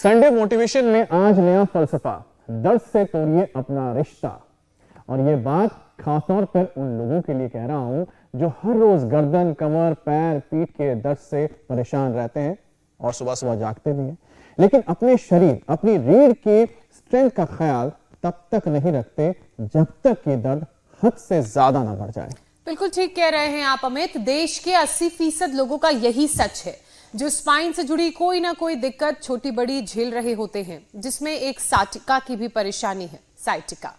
Sunday motivation में आज नया फलसफा, दर्द से तोड़िए अपना रिश्ता। और ये बात खासतौर पर उन लोगों के लिए कह रहा हूं जो हर रोज गर्दन, कमर, पैर, पीठ के दर्द से परेशान रहते हैं और सुबह सुबह जागते भी हैं, लेकिन अपने शरीर, अपनी रीढ़ की स्ट्रेंथ का ख्याल तब तक नहीं रखते जब तक ये दर्द हद से ज्यादा ना बढ़ जाए। बिल्कुल ठीक कह रहे हैं आप अमित। देश के 80% लोगों का यही सच है जो स्पाइन से जुड़ी कोई ना कोई दिक्कत छोटी बड़ी झेल रहे होते हैं, जिसमें एक साइटिका की भी परेशानी है। साइटिका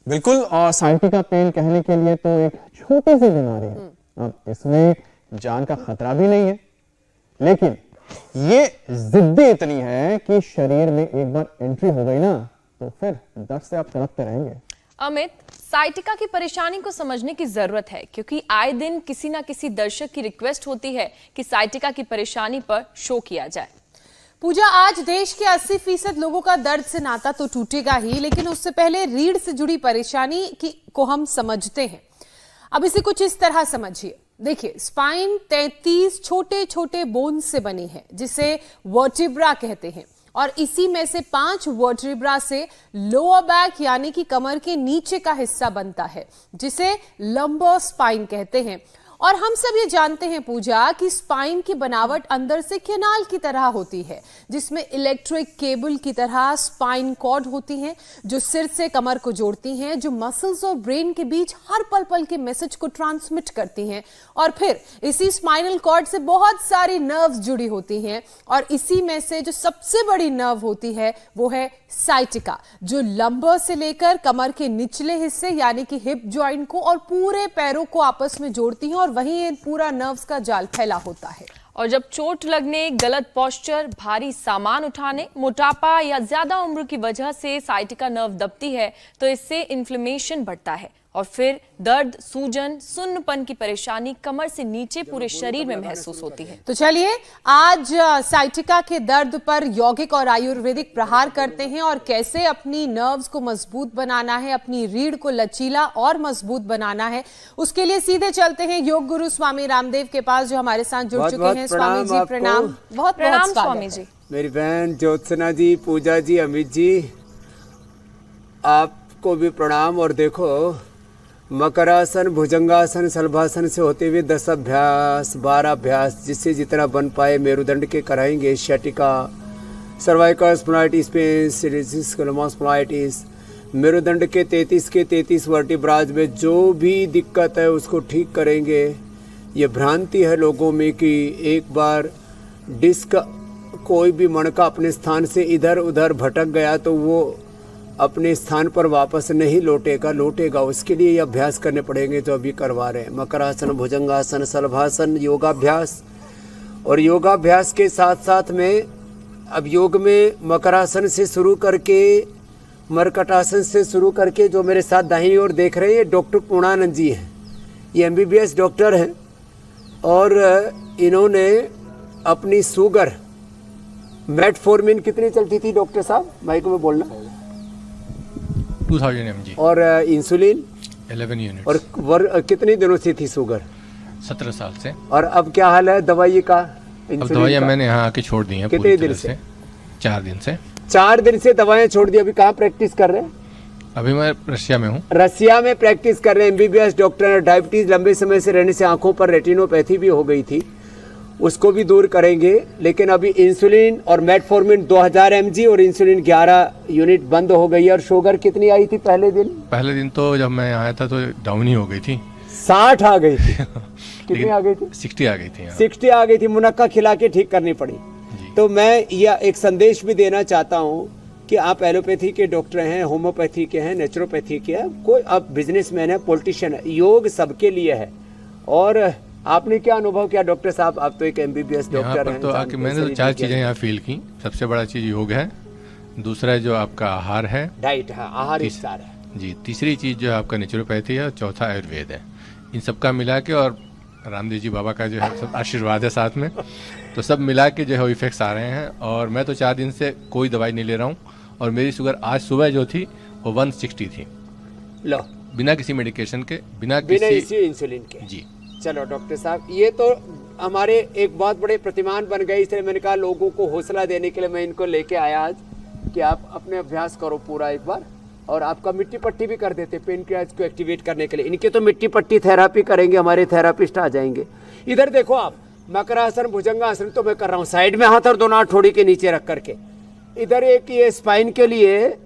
बिल्कुल, और साइटिका पेन कहने के लिए तो एक छोटी सी बीमारी है। अब इसमें जान का खतरा भी नहीं है, लेकिन ये जिद्दी इतनी है कि शरीर में एक बार एंट्री हो गई ना तो फिर दर्द से आप तड़पते रहेंगे। अमित, साइटिका की परेशानी को समझने की जरूरत है, क्योंकि आए दिन किसी ना किसी दर्शक की रिक्वेस्ट होती है कि साइटिका की परेशानी पर शो किया जाए। पूजा, आज देश के 80% लोगों का दर्द से नाता तो टूटेगा ही, लेकिन उससे पहले रीढ़ से जुड़ी परेशानी को हम समझते हैं। अब इसे कुछ इस तरह समझिए। देखिए, स्पाइन 33 छोटे छोटे बोन्स से बनी है, जिसे वर्टिब्रा कहते हैं, और इसी में से 5 वर्टिब्रा से लोअर बैक यानी कि कमर के नीचे का हिस्सा बनता है, जिसे लंबर स्पाइन कहते हैं। और हम सब ये जानते हैं पूजा कि स्पाइन की बनावट अंदर से कैनाल की तरह होती है, जिसमें इलेक्ट्रिक केबल की तरह स्पाइन कॉर्ड होती हैं जो सिर से कमर को जोड़ती हैं, जो मसल्स और ब्रेन के बीच हर पल पल के मैसेज को ट्रांसमिट करती हैं। और फिर इसी स्पाइनल कॉर्ड से बहुत सारी नर्व्स जुड़ी होती हैं, और इसी में से जो सबसे बड़ी नर्व होती है वो है साइटिका, जो लंबर से लेकर कमर के निचले हिस्से यानी कि हिप जॉइंट को और पूरे पैरों को आपस में जोड़ती है, और वहीं पूरा नर्व्स का जाल फैला होता है। और जब चोट लगने, गलत पोस्चर, भारी सामान उठाने, मोटापा या ज्यादा उम्र की वजह से साइटिका नर्व दबती है तो इससे इन्फ्लेमेशन बढ़ता है, और फिर दर्द, सूजन, सुन्नपन की परेशानी कमर से नीचे पूरे शरीर में महसूस होती है। तो चलिए आज साइटिका के दर्द पर यौगिक और आयुर्वेदिक प्रहार करते हैं, और कैसे अपनी नर्व्स को मजबूत बनाना है, अपनी रीढ़ को लचीला और मजबूत बनाना है। उसके लिए सीधे चलते हैं योग गुरु स्वामी रामदेव के पास, जो हमारे साथ जुड़ चुके हैं। स्वामी जी प्रणाम। बहुत प्रणाम स्वामी जी। मेरी बहन ज्योत्सना जी, पूजा जी, अमित जी, आपको भी प्रणाम। और देखो, मकरासन, भुजंगासन, शलभासन से होते हुए 10 अभ्यास, 12 अभ्यास, जिससे जितना बन पाए मेरुदंड के कराएंगे। शटिका, सर्वाइकल स्पॉन्डिलाइटिस, पेनिस, स्पॉन्डिलाइटिस, मेरुदंड के 33 के 33 वर्टिब्राज में जो भी दिक्कत है उसको ठीक करेंगे। ये भ्रांति है लोगों में कि एक बार डिस्क, कोई भी मणका अपने स्थान से इधर उधर भटक गया तो वो अपने स्थान पर वापस नहीं लौटेगा। उसके लिए ये अभ्यास करने पड़ेंगे जो अभी करवा रहे हैं। मकरासन, भुजंगासन, शलभासन, योगाभ्यास। और योगाभ्यास के साथ साथ में अब योग में मकरासन से शुरू करके, मरकटासन से शुरू करके, जो मेरे साथ दाहिनी ओर देख रहे हैं डॉक्टर पूर्णानंद जी हैं। ये MBBS डॉक्टर हैं, और इन्होंने अपनी शुगर, मेटफॉर्मिन कितनी चलती थी डॉक्टर साहब, माइक में बोलना, 2000 mg, और इंसुलिन 11 यूनिट, और कितने दिनों से थी शुगर? 17 साल से। और अब क्या हाल है दवाई का? अब दवाइयाँ मैंने यहाँ आके छोड़ दी हैं। कितने दिन से? 4 दिन से। 4 दिन से दवाएं छोड़ दी। अभी कहाँ प्रैक्टिस कर रहे हैं? अभी मैं रशिया में हूँ। रशिया में प्रैक्टिस कर रहे हैं। MBBS doctor. डायबिटीज लंबे समय से रहने से आंखों पर रेटिनोपैथी भी हो गई थी, उसको भी दूर करेंगे। लेकिन अभी इंसुलिन और मेटफॉर्मिन 2000 mg और इंसुलिन 11 यूनिट बंद हो गई है। और शुगर कितनी आई थी पहले दिन? पहले दिन तो जब मैं आया था तो डाउन ही हो गई थी, 60 आ गई थी। कितनी आ गई थी? 60 आ गई थी। 60 आ गई थी। मुनक्का खिला के ठीक करनी पड़ी। तो मैं यह एक संदेश भी देना चाहता हूँ कि आप एलोपैथी के डॉक्टर हैं, होम्योपैथी के हैं, नेचुरोपैथी के हैं, कोई आप बिजनेसमैन है, पॉलिटिशियन है, योग सबके लिए है। और आपने क्या अनुभव किया डॉक्टर साहब? आप तो एक MBBS डॉक्टर हैं। तो आके मैंने तो 4 चीजें यहाँ फील की। सबसे बड़ा चीज योग है, दूसरा जो आपका आहार है, डाइट है, आहार विस्तार है जी, तीसरी चीज जो आपका नेचुरोपैथी है, और चौथा आयुर्वेद है। इन सबका मिला के, और रामदेव जी बाबा का जो है सब आशीर्वाद है साथ में, तो सब मिला के जो है इफेक्ट्स आ रहे हैं। और मैं तो 4 दिन से कोई दवाई नहीं ले रहा हूँ, और मेरी शुगर आज सुबह जो थी वो 160 थी। लो, बिना किसी मेडिकेशन के, बिना इसी किसी इंसुलिन के जी। चलो डॉक्टर साहब, ये तो हमारे एक बहुत बड़े प्रतिमान बन गए, इसलिए मैंने कहा लोगों को हौसला देने के लिए मैं इनको लेके आया आज कि आप अपने अभ्यास करो पूरा एक बार, और आपका मिट्टी पट्टी भी कर देते पेनक्रियाज को एक्टिवेट करने के लिए। इनके तो मिट्टी पट्टी थेरापी करेंगे, हमारे थेरापिस्ट आ जाएंगे। इधर देखो आप, मकरासन भुजंगासन तो मैं कर रहा हूँ, साइड में हाथ और दोनों हाथ ठोड़ी के नीचे रख करके। इधर एक ये स्पाइन के लिए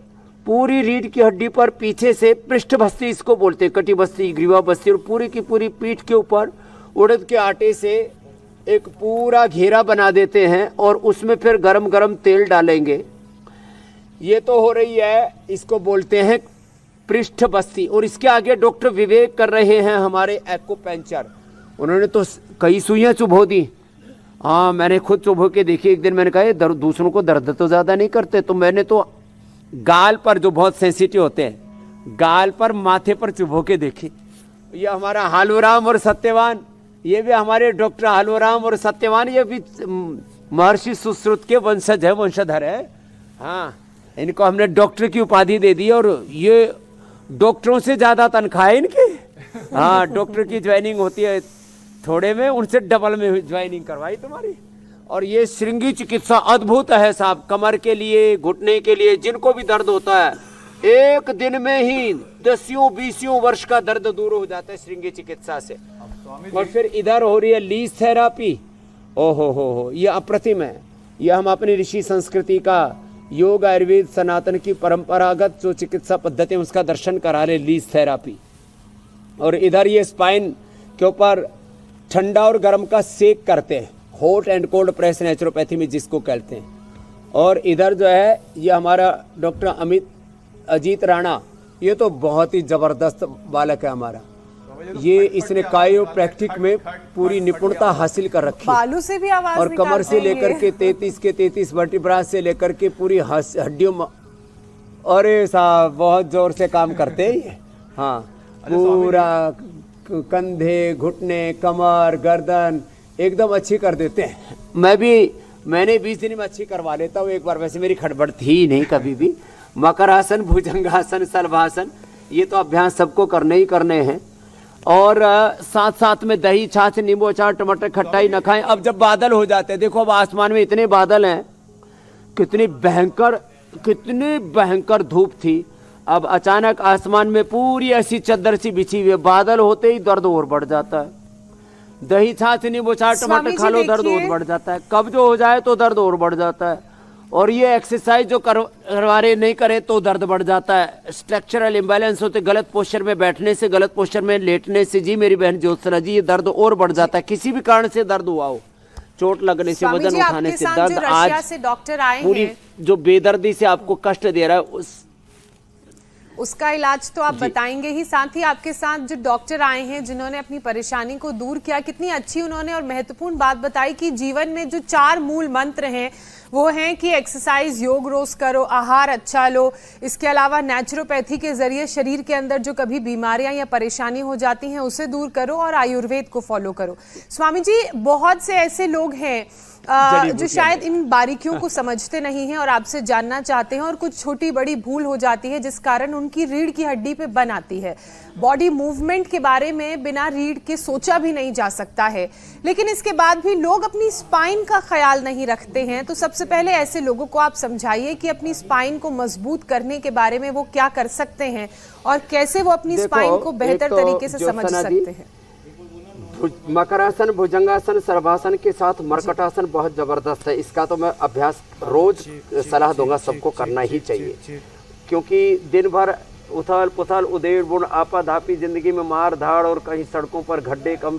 पूरी रीढ़ की हड्डी पर पीछे से पृष्ठबस्ती इसको बोलते हैं, कटी बस्ती, ग्रीवा बस्ती, और पूरी की पूरी पीठ के ऊपर उड़द के आटे से एक पूरा घेरा बना देते हैं और उसमें फिर गरम गरम तेल डालेंगे। ये तो हो रही है, इसको बोलते हैं पृष्ठबस्ती। और इसके आगे डॉक्टर विवेक कर रहे हैं हमारे एक्यूपंक्चर। उन्होंने तो कई सुइयां चुभो दी। हाँ, मैंने खुद चुभो के देखी। एक दिन मैंने कहा दर्द, दूसरों को दर्द तो ज़्यादा नहीं करते, तो मैंने तो गाल पर, जो बहुत सेंसिटिव होते हैं, गाल पर, माथे पर चुभो के देखी। ये हमारा हालूराम और सत्यवान, ये भी हमारे डॉक्टर हालूराम और सत्यवान, ये भी महर्षि सुश्रुत के वंशधर है। हाँ, इनको हमने डॉक्टर की उपाधि दे दी, और ये डॉक्टरों से ज़्यादा तनख्वाह है इनकी। हाँ, डॉक्टर की ज्वाइनिंग होती है थोड़े में, उनसे डबल में ज्वाइनिंग करवाई तुम्हारी। और ये श्रृंगी चिकित्सा अद्भुत है साहब, कमर के लिए, घुटने के लिए, जिनको भी दर्द होता है, एक दिन में ही 10-20 वर्ष का दर्द दूर हो जाता है श्रृंगी चिकित्सा से। और फिर इधर हो रही है लीज थेरापी। ओहो हो, ये अप्रतिम है। ये हम अपनी ऋषि संस्कृति का, योग, आयुर्वेद, सनातन की परंपरागत जो चिकित्सा पद्धति है उसका दर्शन करा रहे, लीज थेरापी। और इधर ये स्पाइन के ऊपर ठंडा और गर्म का सेक करते हैं, hot and cold press naturopathy में जिसको कहते हैं। और इधर जो है ये हमारा डॉक्टर अजीत राणा, ये तो बहुत ही जबरदस्त बालक है हमारा। ये इसने कायोप्रैक्टिक में पूरी निपुणता हासिल कर रखी, बालू से भी आवाज और कमर से लेकर के 33 वर्टिब्रा से लेकर के पूरी हड्डियों, अरे साहब बहुत जोर से काम करते हैं ये। हाँ, पूरा कंधे, घुटने, कमर, गर्दन एकदम अच्छी कर देते हैं। मैंने 20 दिन में अच्छी करवा लेता हूँ एक बार। वैसे मेरी खड़बड़ थी नहीं कभी भी। मकरासन, भुजंगासन, शलभासन, ये तो अभ्यास सबको करने ही करने हैं। और साथ साथ में दही, छाछ, नींबू अचार, टमाटर खट्टाई न खाएं। अब जब बादल हो जाते हैं, देखो अब आसमान में इतने बादल हैं, कितनी भयंकर धूप थी। अब अचानक आसमान में पूरी ऐसी चद्दर सी बिछी हुई है, बादल होते ही दर्द और बढ़ जाता है। दही, छाछ, नींबू अचार, टमाटर खा लो, दर्द और बढ़ जाता है। कब्ज हो जाए तो दर्द और बढ़ जाता है। और ये एक्सरसाइज जो करवा रहे नहीं करे तो दर्द बढ़ जाता है। स्ट्रक्चरल इम्बैलेंस होते, गलत पोस्चर में बैठने से, गलत पोस्चर में लेटने से, जी मेरी बहन ज्योत्सना जी, ये दर्द और बढ़ जाता है। किसी भी कारण से दर्द हुआ हो, चोट लगने से, वजन उठाने से दर्द, आज से डॉक्टर आए पूरी जो बेदर्दी से आपको कष्ट दे रहा है उसका इलाज तो आप बताएंगे ही। साथ ही आपके साथ जो डॉक्टर आए हैं जिन्होंने अपनी परेशानी को दूर किया, कितनी अच्छी उन्होंने और महत्वपूर्ण बात बताई कि जीवन में जो 4 मूल मंत्र हैं वो हैं कि एक्सरसाइज, योग रोज करो, आहार अच्छा लो, इसके अलावा नेचुरोपैथी के जरिए शरीर के अंदर जो कभी बीमारियां या परेशानी हो जाती हैं उसे दूर करो, और आयुर्वेद को फॉलो करो। स्वामी जी, बहुत से ऐसे लोग हैं जो शायद इन बारीकियों को समझते नहीं हैं और आपसे जानना चाहते हैं, और कुछ छोटी बड़ी भूल हो जाती है जिस कारण उनकी रीढ़ की हड्डी पे बन आती है। बॉडी मूवमेंट के बारे में बिना रीढ़ के सोचा भी नहीं जा सकता है, लेकिन इसके बाद भी लोग अपनी स्पाइन का ख्याल नहीं रखते हैं। तो सबसे पहले ऐसे लोगों को आप समझाइए कि अपनी स्पाइन को मजबूत करने के बारे में वो क्या कर सकते हैं और कैसे वो अपनी स्पाइन को बेहतर तरीके से समझ सकते हैं। मकरासन, भुजंगासन, सर्वासन के साथ मरकटासन बहुत जबरदस्त है। इसका तो मैं अभ्यास रोज सलाह दूंगा, सबको करना ही चाहिए, क्योंकि दिन भर उथल पुथल, उधेड़ बुन, आपाधापी जिंदगी में मार धाड़, और कहीं सड़कों पर गड्ढे कम,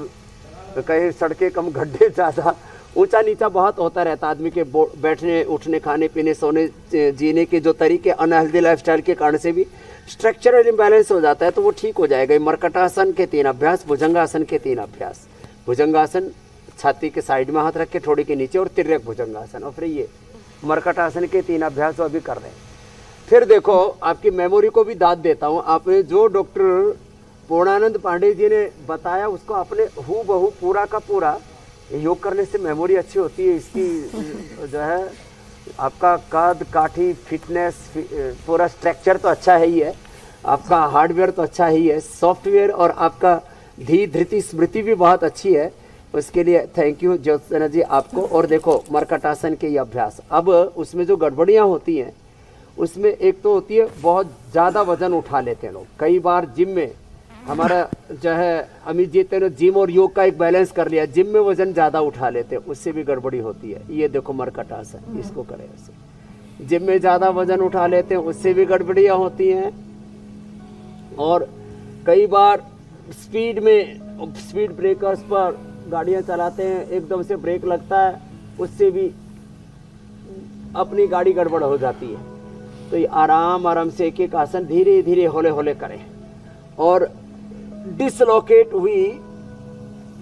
कहीं सड़कें कम, गड्ढे ज़्यादा, ऊंचा नीचा बहुत होता रहता। आदमी के बैठने, उठने, खाने पीने, सोने, जीने के जो तरीके अनहेल्दी लाइफस्टाइल के कारण से भी स्ट्रक्चरल इम्बैलेंस हो जाता है, तो वो ठीक हो जाएगा। मरकटासन के 3 अभ्यास, भुजंगासन के 3 अभ्यास। भुजंगासन छाती के साइड में हाथ रख के थोड़ी के नीचे, और तिर्यक भुजंगासन, और फिर ये मरकटासन के 3 अभ्यास जो अभी कर रहे हैं। फिर देखो, आपकी मेमोरी को भी दाद देता हूँ। आपने जो डॉक्टर पूर्णानंद पांडे जी ने बताया उसको आपने हूबहू पूरा का पूरा, योग करने से मेमोरी अच्छी होती है। इसकी जो है आपका कद काठी, फिटनेस, पूरा स्ट्रक्चर तो अच्छा है ही है, आपका हार्डवेयर तो अच्छा ही है, सॉफ्टवेयर और आपका धी धृति स्मृति भी बहुत अच्छी है, उसके लिए थैंक यू ज्योत्सना जी आपको। और देखो मरकटासन के ये अभ्यास, अब उसमें जो गड़बड़ियाँ होती हैं उसमें एक तो होती है बहुत ज़्यादा वजन उठा लेते हैं लोग। कई बार जिम में हमारा जो है अमित जी ने जिम और योग का एक बैलेंस कर लिया, जिम में वजन ज़्यादा उठा लेते हैं, उससे भी गड़बड़ी होती है। ये देखो मरकटासन, इसको करें ऐसे, जिम में ज़्यादा वजन उठा लेते हैं, उससे भी गड़बड़ियाँ होती हैं। और कई बार स्पीड ब्रेकर्स पर गाड़ियाँ चलाते हैं, एकदम से ब्रेक लगता है, उससे भी अपनी गाड़ी गड़बड़ हो जाती है। तो ये आराम से एक एक आसन धीरे धीरे हौले हौले करें। और डिसलोकेट हुई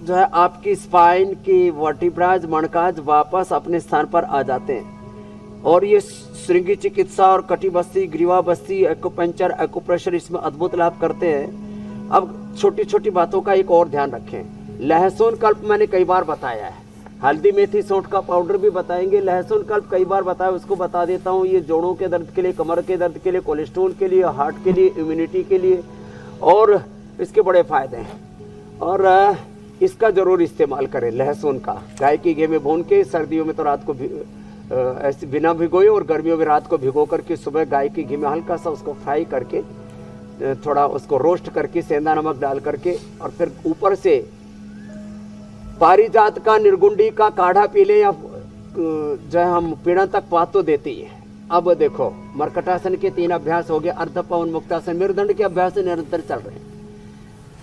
जो है आपकी स्पाइन की वर्टिब्राज मणकाज वापस अपने स्थान पर आ जाते हैं। और ये श्रृंगी चिकित्सा और कटिबस्ती, ग्रीवाबस्ती, एक्यूपंक्चर, एक्यूप्रेशर इसमें अद्भुत लाभ करते हैं। अब छोटी छोटी बातों का एक और ध्यान रखें। लहसुन कल्प मैंने कई बार बताया है, हल्दी मेथी सौंठ का पाउडर भी बताएंगे, लहसुन कल्प कई बार बताया, उसको बता देता हूँ। ये जोड़ों के दर्द के लिए, कमर के दर्द के लिए, कोलेस्ट्रॉल के लिए, हार्ट के लिए, इम्यूनिटी के लिए, और इसके बड़े फायदे हैं। और इसका जरूर इस्तेमाल करें लहसुन का। गाय की घी में भून के, सर्दियों में तो रात को ऐसे बिना भिगोए, और गर्मियों में रात को भिगो करके सुबह गाय की घी में हल्का सा उसको फ्राई करके, थोड़ा उसको रोस्ट करके सेंधा नमक डाल करके, और फिर ऊपर से पारिजात का, निर्गुंडी का काढ़ा पी लें, या जो हम पीड़ा तक पात तो देती है। अब देखो मरकटासन के 3 अभ्यास हो गए, अर्धपवन मुक्तासन, मेरुदंड के अभ्यास निरंतर चल रहे हैं।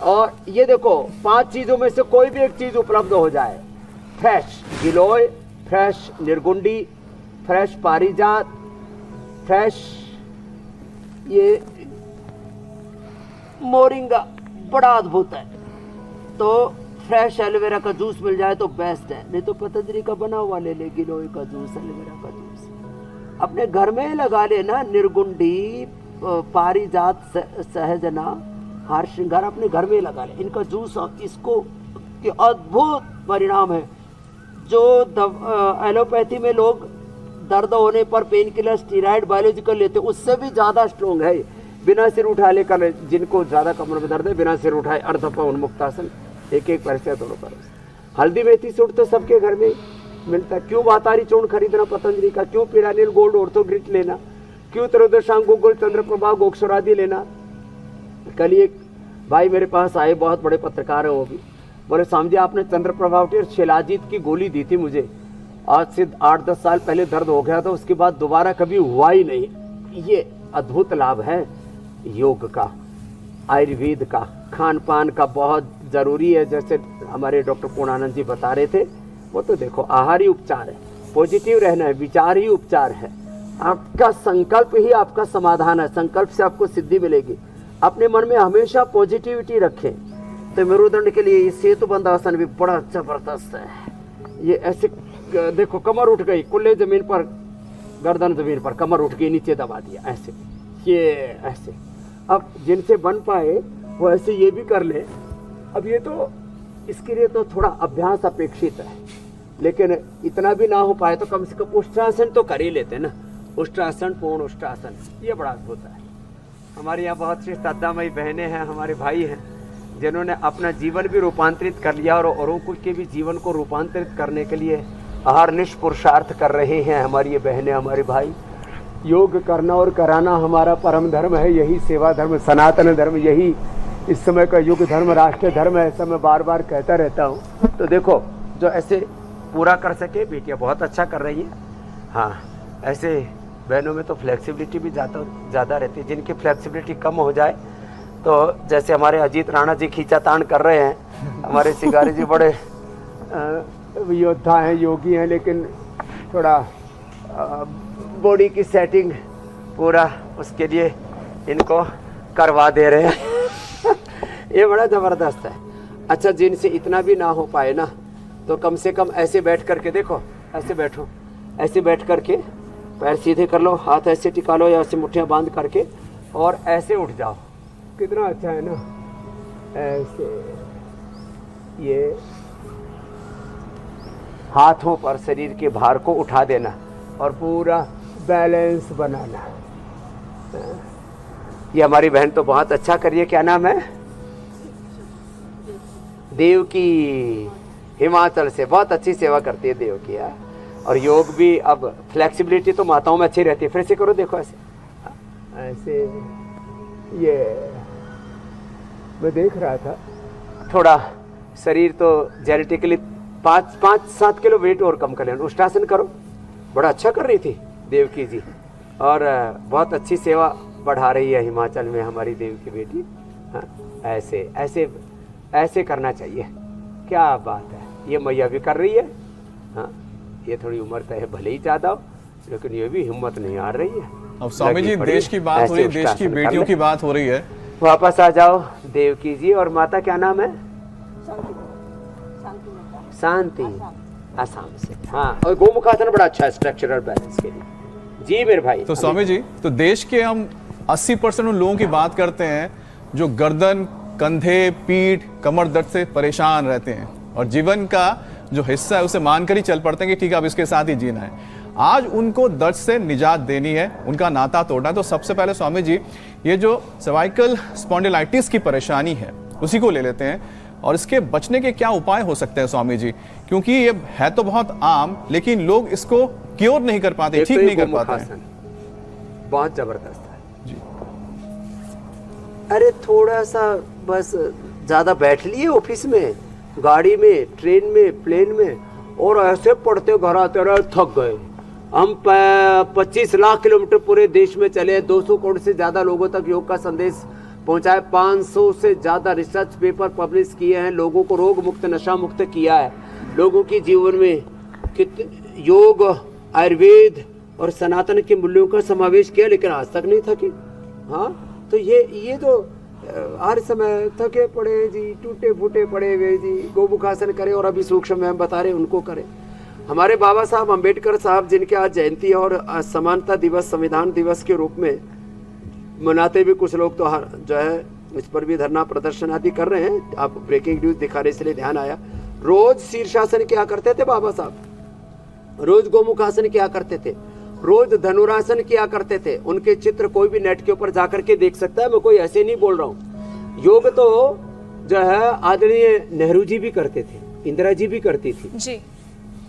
और ये देखो 5 चीजों में से कोई भी एक चीज उपलब्ध हो जाए, फ्रेश गिलोय, फ्रेश निर्गुंडी, फ्रेश पारिजात, फ्रेश ये मोरिंगा, बड़ा अद्भुत है। तो फ्रेश एलोवेरा का जूस मिल जाए तो बेस्ट है, नहीं तो पतंजलि का बना हुआ ले ले, गिलोय का जूस, एलोवेरा का जूस अपने घर में लगा लेना। निर्गुंडी, पारिजात, सहजना, हार श्रृंगार अपने घर में लगा ले, इनका जूस, इसको के अद्भुत परिणाम है। जो एलोपैथी में लोग दर्द होने पर पेन किलर, स्टीराइड, बायोलॉजिकल लेते, उससे भी ज़्यादा स्ट्रॉन्ग है। बिना सिर उठाए लेकर, जिनको ज़्यादा कमर में दर्द है, बिना सिर उठाए अर्धपवन मुक्तासन, एक एक पैर से दोनों पैरों से। हल्दी मेथी सूट तो सबके घर में मिलता है। क्यों वातारी चूर्ण खरीदना पतंजलि का, क्यों पीरानिल गोल्ड ऑर्थोग्रिट लेना, क्यों त्रयोदशांग गुगुल चंद्रप्रभा गोक्षरादि लेना। कल ही एक भाई मेरे पास आए, बहुत बड़े पत्रकार हैं वो भी, बोले स्वामी जी आपने चंद्रप्रभावटी और शिलाजीत की गोली दी थी मुझे, आज से 8-10 साल पहले दर्द हो गया था, उसके बाद दोबारा कभी हुआ ही नहीं। ये अद्भुत लाभ है योग का, आयुर्वेद का, खान पान का बहुत ज़रूरी है। जैसे हमारे डॉक्टर पूर्णानंद जी बता रहे थे, वो तो देखो आहार ही उपचार है, पॉजिटिव रहना है, विचार ही उपचार है। आपका संकल्प ही आपका समाधान है, संकल्प से आपको सिद्धि मिलेगी। अपने मन में हमेशा पॉजिटिविटी रखें। तो मेरुदंड के लिए ये सेतुबंध आसन भी बड़ा जबरदस्त है। ये ऐसे देखो, कमर उठ गई, कुल्ले जमीन पर, गर्दन जमीन पर, कमर उठ गई, नीचे दबा दिया, ऐसे, ये ऐसे। अब जिनसे बन पाए वो ऐसे ये भी कर ले। अब ये तो इसके लिए तो थोड़ा अभ्यास अपेक्षित है, लेकिन इतना भी ना हो पाए तो कम से कम उष्ट्रासन तो कर ही लेते ना। उष्ट्रासन, पूर्ण उष्ट्रासन, ये बड़ा अद्भुत है। हमारे यहाँ बहुत सी श्रद्धामयी बहनें हैं, हमारे भाई हैं, जिन्होंने अपना जीवन भी रूपांतरित कर लिया और औरों के भी जीवन को रूपांतरित करने के लिए अहर्निश पुरुषार्थ कर रहे हैं। हमारी ये बहनें, हमारे भाई, योग करना और कराना हमारा परम धर्म है, यही सेवा धर्म, सनातन धर्म, यही इस समय का युग धर्म, राष्ट्रीय धर्म है। ऐसा मैं बार बार कहता रहता हूँ। तो देखो, जो ऐसे पूरा कर सके, बेटियाँ बहुत अच्छा कर रही हैं। हाँ, ऐसे बहनों में तो फ्लेक्सिबिलिटी भी ज़्यादा रहती है। जिनकी फ्लेक्सिबिलिटी कम हो जाए, तो जैसे हमारे अजीत राणा जी खींचातान कर रहे हैं, हमारे शिकारी जी बड़े योद्धा हैं, योगी हैं, लेकिन थोड़ा बॉडी की सेटिंग पूरा उसके लिए इनको करवा दे रहे हैं। ये बड़ा ज़बरदस्त है। अच्छा, जिनसे इतना भी ना हो पाए ना, तो कम से कम ऐसे बैठ करके देखो, ऐसे बैठो, ऐसे बैठ करके पैर सीधे कर लो, हाथ ऐसे टिका लो या ऐसे मुट्ठियाँ बांध करके, और ऐसे उठ जाओ। कितना अच्छा है ना, ऐसे। ये हाथों पर शरीर के भार को उठा देना और पूरा बैलेंस बनाना। ये हमारी बहन तो बहुत अच्छा करिए, क्या नाम है? देव की हिमाचल से बहुत अच्छी सेवा करती है देव की यार। और योग भी अब फ्लेक्सिबिलिटी तो माताओं में अच्छी रहती है। फिर से करो, देखो ऐसे ऐसे, ये मैं देख रहा था थोड़ा शरीर तो जेनेटिकली 5-7 किलो वेट और कम कर लेना। उष्टासन करो, बड़ा अच्छा कर रही थी देवकी जी, और बहुत अच्छी सेवा बढ़ा रही है हिमाचल में हमारी देव की बेटी। हाँ, ऐसे ऐसे ऐसे करना चाहिए, क्या बात है। ये मैया भी कर रही है। हाँ, ये थोड़ी उम्र तो है भले ही ज़्यादा हो, लेकिन ये भी हिम्मत नहीं आ रही है। अब स्वामी जी देश की बात हो रही है, देश की बेटियों की बात हो रही है। वापस आ जाओ देवकी जी। और माता क्या नाम है? शांति, आसाम से। हाँ, और गोमुखासन बड़ा अच्छा है स्ट्रक्चरल बैलेंस के लिए। जी मेरे भाई। तो स्वामी जी, तो देश के हम 80% उन लोगों की बात करते हैं जो गर्दन, कंधे, पीठ, कमर दर्द से परेशान रहते हैं और जीवन का जो हिस्सा है उसे मानकर ही चल पड़ते हैं कि ठीक है अब इसके साथ ही जीना है। आज उनको दर्द से निजात देनी है, उनका नाता तोड़ना है। तो सबसे पहले स्वामी जी, ये जो सर्वाइकल स्पॉन्डिलाइटिस की परेशानी है उसी को ले लेते हैं, और इसके बचने के क्या उपाय हो सकते हैं स्वामी जी? क्योंकि ये है तो बहुत आम, लेकिन लोग इसको क्योर नहीं कर पाते, ठीक नहीं कर पाते हैं। बहुत जबरदस्त है जी। अरे थोड़ा सा बस ज्यादा बैठ लिए ऑफिस में, गाड़ी में, ट्रेन में, प्लेन में, और ऐसे पढ़ते घर आते रहे, थक गए। हम 25 लाख किलोमीटर पूरे देश में चले, 200 करोड़ से ज्यादा लोगों तक योग का संदेश पहुंचाए, 500 से ज्यादा रिसर्च पेपर पब्लिश किए हैं, लोगों को रोग मुक्त, नशा मुक्त किया है। लोगों के जीवन में कितने योग, आयुर्वेद और सनातन के मूल्यों का समावेश किया, लेकिन आज तक नहीं थके। हाँ, तो ये तो हर समय थके पड़े हैं जी, टूटे फूटे पड़े हुए जी। गोमुखासन करें, और अभी सूक्ष्म में हम बता रहे उनको करें। हमारे बाबा साहब अम्बेडकर साहब, जिनके आज जयंती है, और समानता दिवस, संविधान दिवस के रूप में मनाते भी कुछ लोग तो जो है इस पर भी धरना प्रदर्शन आदि कर रहे हैं। आप ब्रेकिंग न्यूज दिखा रहे इसलिए ध्यान आया। रोज शीर्षासन किया करते थे बाबा साहब, रोज गोमुखासन किया करते थे, रोज धनुरासन किया करते थे। उनके चित्र कोई भी नेट के ऊपर जाकर के देख सकता है, मैं कोई ऐसे नहीं बोल रहा हूँ। योग तो जो है आदरणीय नेहरू जी भी करते थे, इंदिरा जी भी करती थी जी।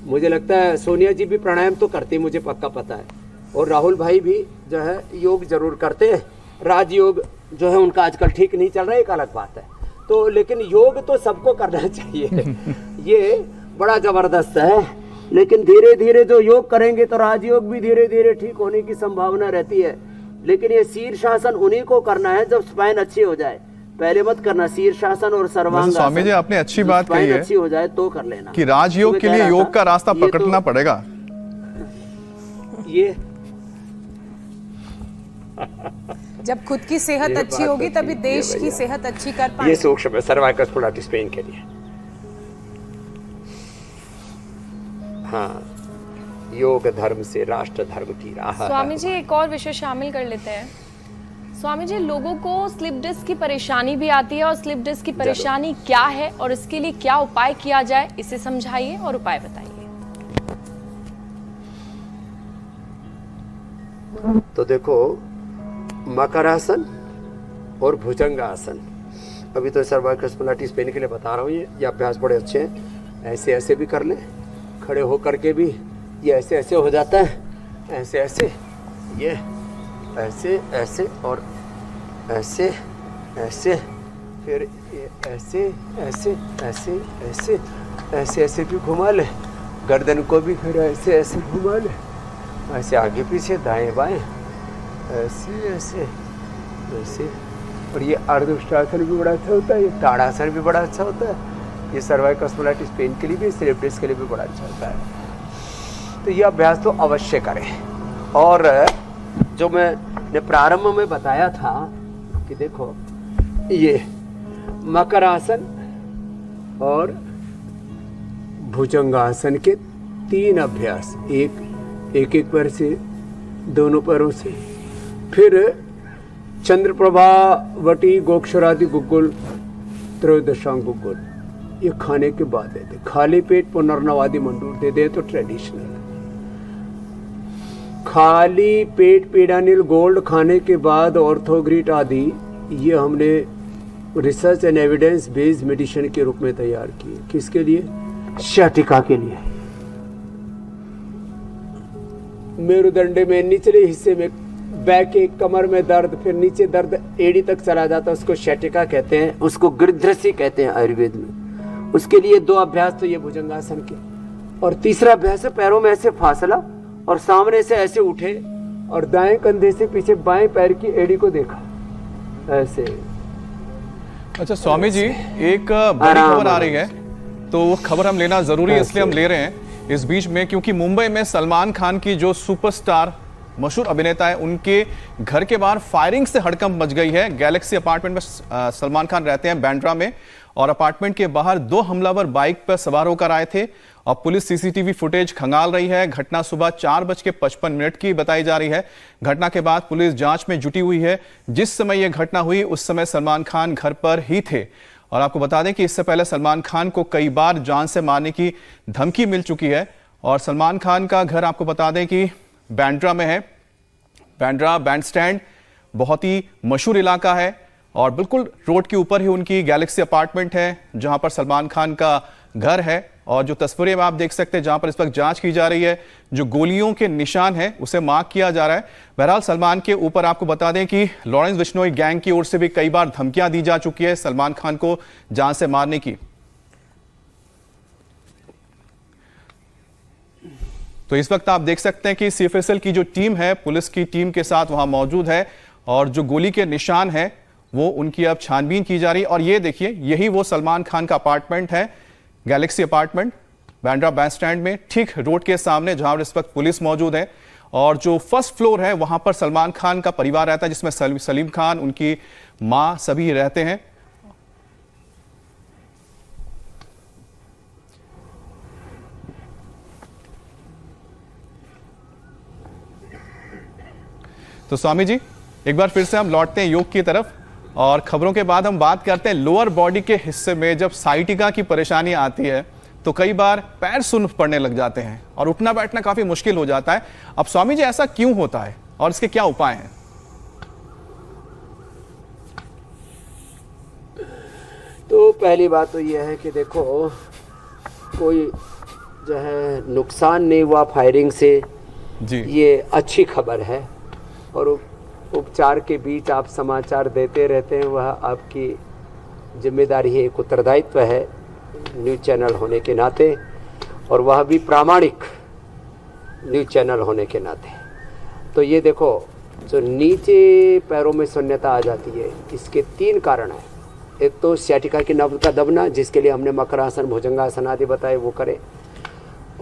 मुझे लगता है सोनिया जी भी प्राणायाम तो करती, मुझे पक्का पता है। और राहुल भाई भी जो है योग जरूर करते हैं। राजयोग जो है उनका आजकल ठीक नहीं चल रहा है, एक अलग बात है। तो लेकिन योग तो सबको करना चाहिए। ये बड़ा जबरदस्त है, लेकिन धीरे धीरे जो योग करेंगे तो राजयोग भी धीरे धीरे ठीक होने की संभावना रहती है। लेकिन ये शीर्षासन उन्हीं को करना है जब स्पाइन अच्छी हो जाए, पहले मत करना। शीर्षासन और सर्वांग, स्वामी जी आपने अच्छी बात कही है, अच्छी हो जाए तो कर लेना कि राजयोग के लिए योग का रास्ता पकड़ना पड़ेगा। ये जब खुद की सेहत अच्छी होगी तभी देश की सेहत अच्छी कर पाएंगे। ये सूक्ष्म है सर्वाइकल स्पॉन्डिलाइटिस पेन के लिए। हाँ, योग धर्म से राष्ट्र धर्म की राह। स्वामी जी एक और विषय शामिल कर लेते हैं। स्वामी जी, लोगों को स्लिप डिस्क की परेशानी भी आती है, और स्लिप डिस्क की परेशानी क्या है और इसके लिए क्या उपाय किया जाए, इसे समझाइए और उपाय बताइए। तो देखो, मकरासन और भुजंगासन, अभी तो सर्वाइकल स्पॉन्डिलाइटिस पेन के लिए बता रहा हूँ। ये अभ्यास बड़े अच्छे हैं। ऐसे ऐसे भी कर लें, खड़े होकर के भी ये ऐसे ऐसे हो जाता है, ऐसे ऐसे, ये ऐसे ऐसे, और ऐसे ऐसे, फिर ये ऐसे ऐसे ऐसे ऐसे ऐसे ऐसे भी घुमा ले, गर्दन को भी फिर ऐसे ऐसे घुमा ले, ऐसे आगे पीछे, दाएं बाएं, ऐसे ऐसे ऐसे। और ये अर्धउष्टासन भी बड़ा अच्छा होता है, ये ताड़ासन भी बड़ा अच्छा होता है, ये सर्वाइकल स्पॉन्डिलाइटिस पेन के लिए भी, स्लिप डिस्क के लिए भी बड़ा अच्छा होता है। तो ये अभ्यास तो अवश्य करें। और जो मैंने प्रारंभ में बताया था कि देखो, ये मकरासन और भुजंगासन के 3 अभ्यास, एक एक पैर से, दोनों पैरों से, फिर चंद्रप्रभा वटी गोक्षरादि गुग्गुल, त्रयोदशांग गुग्गुल, ये खाने के बाद देते। खाली पेट पुनर्नवादि मंडूर दे दे तो ट्रेडिशनल। खाली पेट पीडानिल गोल्ड खाने के बाद ऑर्थोग्रीट आदि, ये हमने research and evidence based medicine के रूप में तैयार किए। किसके लिए? सयाटिका के लिए। मेरुदंड में निचले हिस्से में बैक के कमर में दर्द, फिर नीचे दर्द एड़ी तक चला जाता है, उसको सयाटिका कहते हैं, उसको गिरधृष्टि कहते हैं आयुर्वेद में। उसके लिए 2 अभ्यास तो ये भुजंगासन के, और तीसरा अभ्यास है पैरों में ऐसे फासला और सामने से ऐसे उठे और दाएं कंधे से पीछे बाएं पैर की एड़ी को देखा ऐसे। अच्छा स्वामी जी, एक बड़ी खबर आ रही है, तो वो खबर हम लेना जरूरी है, इसलिए हम ले रहे हैं इस बीच में, क्योंकि मुंबई में सलमान खान की जो सुपरस्टार मशहूर अभिनेता है, उनके घर के बाहर फायरिंग से हड़कंप मच गई है। गैलेक्सी अपार्टमेंट में सलमान खान रहते हैं, बांद्रा में, और अपार्टमेंट के बाहर 2 हमलावर बाइक पर सवार होकर आए थे और पुलिस सीसीटीवी फुटेज खंगाल रही है। घटना सुबह 4:55 की बताई जा रही है। घटना के बाद पुलिस जांच में जुटी हुई है। जिस समय यह घटना हुई उस समय सलमान खान घर पर ही थे, और आपको बता दें कि इससे पहले सलमान खान को कई बार जान से मारने की धमकी मिल चुकी है। और सलमान खान का घर आपको बता दें कि बांद्रा में है। बांद्रा बैंडस्टैंड बहुत ही मशहूर इलाका है और बिल्कुल रोड के ऊपर ही उनकी गैलेक्सी अपार्टमेंट है, जहां पर सलमान खान का घर है। और जो तस्वीरें आप देख सकते हैं, जहां पर इस वक्त जांच की जा रही है, जो गोलियों के निशान है उसे मार्क किया जा रहा है। बहरहाल सलमान के ऊपर आपको बता दें कि लॉरेंस बिश्नोई गैंग की ओर से भी कई बार धमकियां दी जा चुकी है सलमान खान को जान से मारने की। तो इस वक्त आप देख सकते हैं कि सीएफएसएल की जो टीम है, पुलिस की टीम के साथ वहां मौजूद है, और जो गोली के निशान है वो उनकी अब छानबीन की जा रही है। और ये देखिए, यही वो सलमान खान का अपार्टमेंट है, गैलेक्सी अपार्टमेंट, बांद्रा बैंडस्टैंड में, ठीक रोड के सामने, जहां इस वक्त पुलिस मौजूद है। और जो फर्स्ट फ्लोर है वहां पर सलमान खान का परिवार रहता है, जिसमें सलीम खान, उनकी मां, सभी रहते हैं। तो स्वामी जी, एक बार फिर से हम लौटते हैं योग की तरफ, और खबरों के बाद हम बात करते हैं लोअर बॉडी के हिस्से में जब साइटिका की परेशानी आती है तो कई बार पैर सुन्न पड़ने लग जाते हैं और उठना बैठना काफी मुश्किल हो जाता है। अब स्वामी जी, ऐसा क्यों होता है और इसके क्या उपाय हैं? तो पहली बात तो यह है कि देखो, कोई जो है नुकसान नहीं हुआ फायरिंग से जी, ये अच्छी खबर है। और उपचार के बीच आप समाचार देते रहते हैं, वह आपकी जिम्मेदारी है, एक उत्तरदायित्व है न्यूज़ चैनल होने के नाते, और वह भी प्रामाणिक न्यूज़ चैनल होने के नाते। तो ये देखो, जो नीचे पैरों में शून्यता आ जाती है, इसके 3 कारण हैं। एक तो सयाटिका की नब्ज का दबना, जिसके लिए हमने मकरासन, भुजंगासन आदि बताए, वो करें।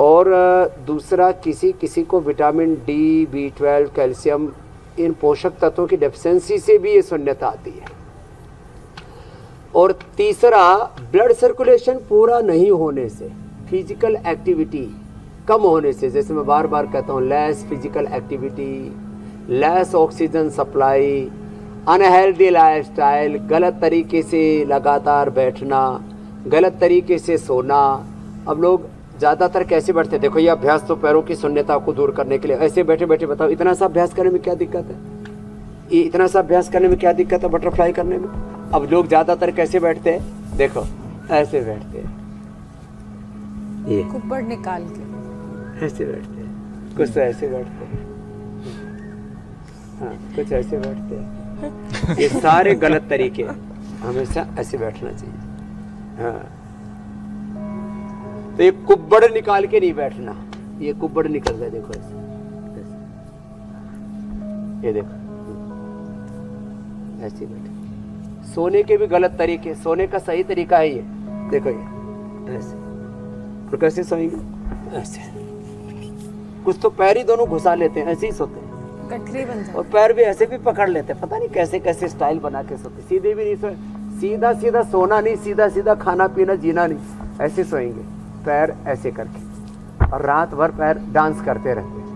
और दूसरा, किसी को विटामिन डी, B12, कैल्शियम, इन पोषक तत्वों की डेफिशिएंसी से भी ये शून्यता आती है। और तीसरा, ब्लड सर्कुलेशन पूरा नहीं होने से, फिजिकल एक्टिविटी कम होने से, जैसे मैं बार बार कहता हूँ, less physical activity, less oxygen supply, unhealthy lifestyle, गलत तरीके से लगातार बैठना, गलत तरीके से सोना। अब लोग ज़्यादातर कैसे बैठते हैं? देखो, ये अभ्यास तो पैरों की शून्यता को दूर करने के लिए, ऐसे बैठे बैठे बताओ, इतना सा अभ्यास करने में क्या दिक्कत है? ये इतना सा अभ्यास करने में क्या दिक्कत है बटरफ्लाई करने में? अब लोग ज़्यादातर कैसे बैठते हैं? देखो, ऐसे बैठते हैं, ये कुब्बड़ निकाल के ऐसे बैठते हैं, कुछ तो ऐसे बैठते हैं, हाँ, कुछ ऐसे बैठते हैं। ये सारे गलत तरीके, हमेशा ऐसे बैठना चाहिए। हाँ, तो ये कुब्बड़ निकाल के नहीं बैठना, ये कुब्बड़ निकल रहा है, देखो ऐसे, ये देखो, ऐसे बैठे। सोने के भी गलत तरीके, सोने का सही तरीका है ये, देखो ये ऐसे। और कैसे सोएंगे? ऐसे। कुछ तो पैर ही दोनों घुसा लेते हैं, ऐसे ही सोते हैं, गठरी बन जाते, और पैर भी ऐसे भी पकड़ लेते हैं, पता नहीं कैसे कैसे स्टाइल बना के सोते, सीधे भी नहीं सोए, सीधा सीधा सोना नहीं, सीधा सीधा खाना पीना जीना नहीं, ऐसे सोएंगे, पैर ऐसे करके, और रात भर पैर डांस करते रहते हैं,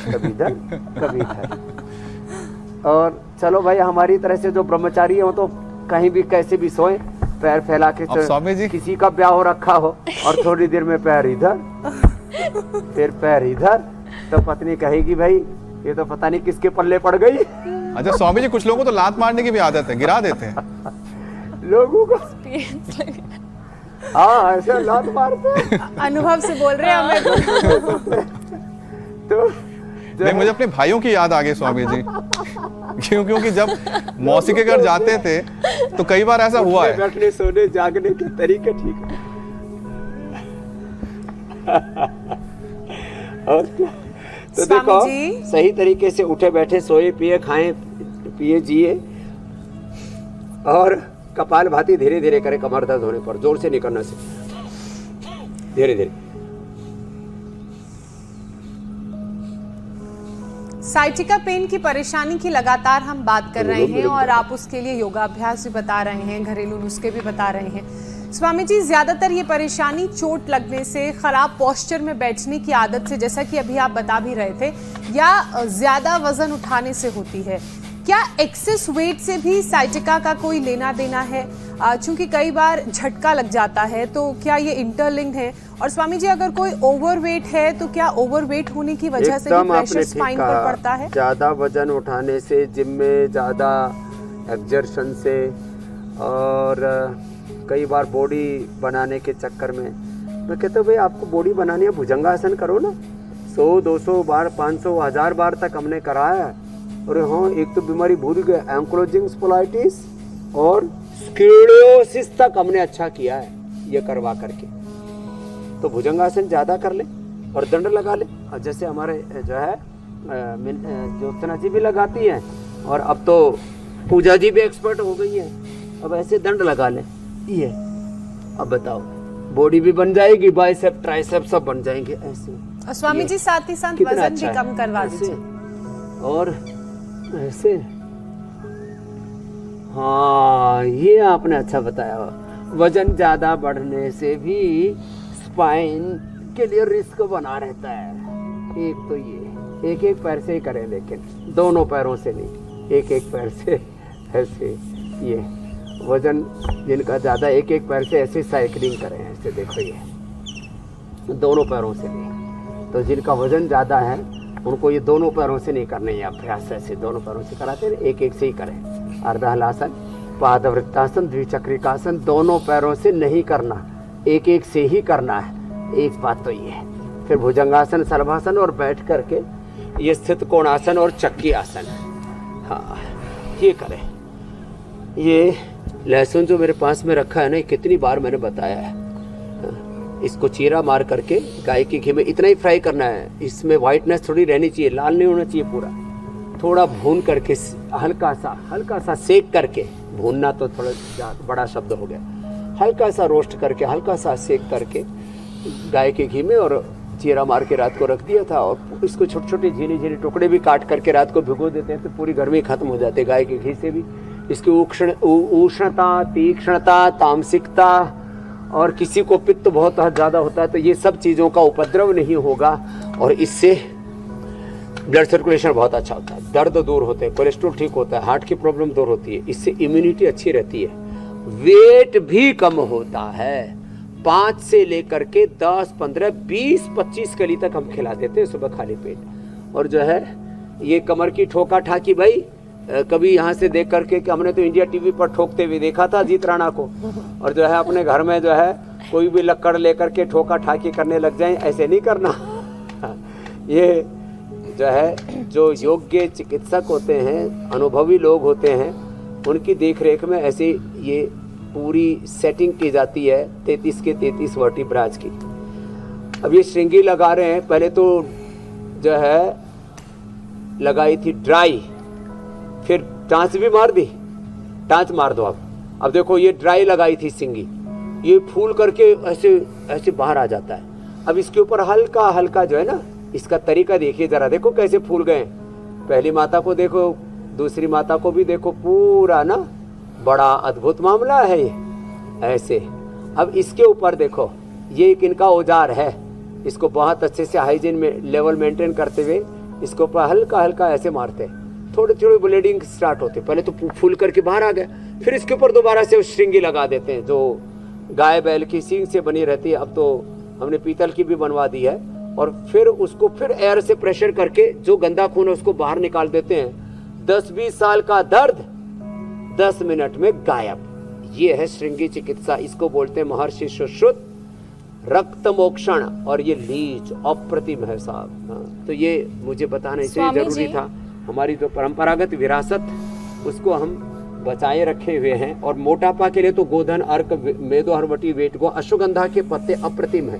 कभी इधर कभी इधर। और चलो भाई, हमारी तरह से जो ब्रह्मचारी हो तो कहीं भी कैसे भी सोए, पैर फैला के। स्वामी जी, किसी का ब्याह हो रखा हो और थोड़ी देर में पैर इधर, फिर पैर इधर, तो पत्नी कहेगी भाई ये तो पता नहीं किसके पल्ले पड़ गई। अच्छा स्वामी जी, कुछ लोगों को तो लात मारने की भी आदत है, गिरा देते हैं। लोगों को हाँ ऐसे लात मारते हैं। अनुभव से बोल रहे हैं हमें। तो नहीं, मुझे अपने भाइयों की याद आ गई स्वामी जी। क्योंकि जब मौसी के घर जाते थे तो कई बार ऐसा हुआ है। बैठने सोने जागने के तरीके ठीक है। और तो स्वामी देखो जी। सही तरीके से उठे बैठे सोए पिए खाएं पिए जिए और कपाल भाती धीरे धीरे करे, कमर दर्द होने पर जोर से नहीं करना से धीरे धीरे। साइटिका पेन की परेशानी की लगातार हम बात कर रहे हैं और आप उसके लिए योगाभ्यास भी बता रहे हैं, घरेलू नुस्खे भी बता रहे हैं। स्वामी जी, ज्यादातर ये परेशानी चोट लगने से, खराब पोस्चर में बैठने की आदत से, जैसा कि अभी आप बता भी रहे थे, या ज्यादा वजन उठाने से होती है। क्या एक्सेस वेट से भी साइटिका का कोई लेना देना है? चूंकि कई बार झटका लग जाता है, तो क्या ये इंटरलिंक्ड है? और स्वामी जी, अगर कोई ओवरवेट है तो क्या ओवरवेट होने की वजह से भी प्रेशर स्पाइन पर पड़ता है? ज्यादा वजन उठाने से, जिम में ज्यादा एक्सर्शन से, और कई बार बॉडी बनाने के चक्कर में, मैं कहता हूँ भाई आपको बॉडी बनानी है भुजंगासन करो ना। 100 200 बार 500 1000 बार तक हमने कराया है। और हाँ, एक तो बीमारी भूल गए, एंक्लोजिंग स्पोलाइटिस और स्क्लेरोसिस तक हमने अच्छा किया है ये करवा करके। तो भुजंगासन ज़्यादा कर ले और दंड लगा ले। और जैसे हमारे जो है ज्योत्सना जी भी लगाती हैं, और अब तो पूजा जी भी एक्सपर्ट हो गई है, अब ऐसे दंड लगा ले ये। अब बताओ, बॉडी भी बन जाएगी, बाइसेप ट्राइसेप सब बन जाएंगे ऐसे। और स्वामी जी साथ ही साथ कितना वजन अच्छा भी कम करवा ऐसे। दीजिए। और ऐसे, हाँ ये आपने अच्छा बताया। वजन ज्यादा बढ़ने से भी स्पाइन के लिए रिस्क बना रहता है। एक तो ये एक पैर से ही करें, लेकिन दोनों पैरों से नहीं, एक पैर से ऐसे। ये वजन जिनका ज्यादा, एक पैर से ऐसे साइकिलिंग करें ऐसे। देखो ये दोनों पैरों से नहीं। तो जिनका वजन ज्यादा है उनको ये दोनों पैरों से नहीं करने हैं अभ्यास, ऐसे दोनों पैरों से कराते हैं, एक से ही करें। अर्धहलासन, पादवृत्तासन, द्विचक्रिकासन दोनों पैरों से नहीं करना, एक से ही करना है। एक बात तो ये है। फिर भुजंगासन, शलभासन और बैठ करके ये स्थित कोणासन और चक्की आसन, हाँ ये करें। ये लहसुन जो मेरे पास में रखा है ना, कितनी बार मैंने बताया है, इसको चीरा मार करके गाय के घी में इतना ही फ्राई करना है। इसमें वाइटनेस थोड़ी रहनी चाहिए, लाल नहीं होना चाहिए पूरा। थोड़ा भून करके, हल्का सा सेक करके, भूनना तो थोड़ा बड़ा शब्द हो गया, हल्का सा रोस्ट करके, हल्का सा सेक करके गाय के घी में, और चीरा मार के रात को रख दिया था। और इसको छोटे छोटे झीने टुकड़े भी काट करके रात को भिगो देते हैं, तो पूरी गर्मी खत्म हो जाती है गाय के घी से भी। इसकी उष्णता, तीक्ष्णता, तामसिकता, और किसी को पित्त बहुत ज़्यादा होता है तो ये सब चीज़ों का उपद्रव नहीं होगा, और इससे ब्लड सर्कुलेशन बहुत अच्छा होता है, दर्द दूर होते हैं, कोलेस्ट्रॉल ठीक होता है, हार्ट की प्रॉब्लम दूर होती है, इससे इम्यूनिटी अच्छी रहती है, वेट भी कम होता है। 5 से लेकर के 10, 15, 20, 25 कली तक हम खिला देते हैं सुबह खाली पेट। और जो है ये कमर की ठोका ठाकी, भाई कभी यहाँ से देख करके कि हमने तो इंडिया टीवी पर ठोकते हुए देखा था अजीत राणा को, और जो है अपने घर में जो है कोई भी लक्कड़ लेकर के ठोका ठाकी करने लग जाएं, ऐसे नहीं करना। ये जो है जो योग्य चिकित्सक होते हैं, अनुभवी लोग होते हैं, उनकी देखरेख में ऐसे ये पूरी सेटिंग की जाती है 33 के 33 वर्टिब्राज की। अब ये श्रृंगी लगा रहे हैं, पहले तो जो है लगाई थी ड्राई, फिर टाँच भी मार दी, टाँच मार दो। अब देखो ये ड्राई लगाई थी सिंगी, ये फूल करके ऐसे ऐसे बाहर आ जाता है। अब इसके ऊपर हल्का हल्का जो है ना, इसका तरीका देखिए जरा, देखो कैसे फूल गए। पहली माता को देखो, दूसरी माता को भी देखो, पूरा ना बड़ा अद्भुत मामला है ये ऐसे। अब इसके ऊपर देखो, ये एक इनका औजार है, इसको बहुत अच्छे से हाइजीन में लेवल मेंटेन करते हुए इसके ऊपर हल्का हल्का ऐसे मारते हैं, थोड़ी थोड़ी ब्लीडिंग स्टार्ट होती है। पहले तो फूल करके बाहर आ गए, फिर इसके ऊपर दोबारा से श्रृंगी लगा देते हैं जो गाय बैल की सींग से बनी रहती है। अब तो हमने पीतल की भी बनवा दी है, और फिर उसको फिर एयर से प्रेशर करके जो गंदा खून है उसको बाहर निकाल देते हैं। 10-20 साल का दर्द 10 मिनट में गायब। ये है श्रृंगी चिकित्सा, इसको बोलते हैं महर्षि सुश्रुत रक्त मोक्षण, और ये लीच अप्रतिम है साहब। हाँ, तो ये मुझे बताना इसलिए स्वामी जरूरी जी। था। हमारी जो परंपरागत विरासत उसको हम बचाए रखे हुए हैं। और मोटापा के लिए तो गोधन, अर्क, मेदो, हरवटी, वेटगो, अश्वगंधा के पत्ते अप्रतिम है।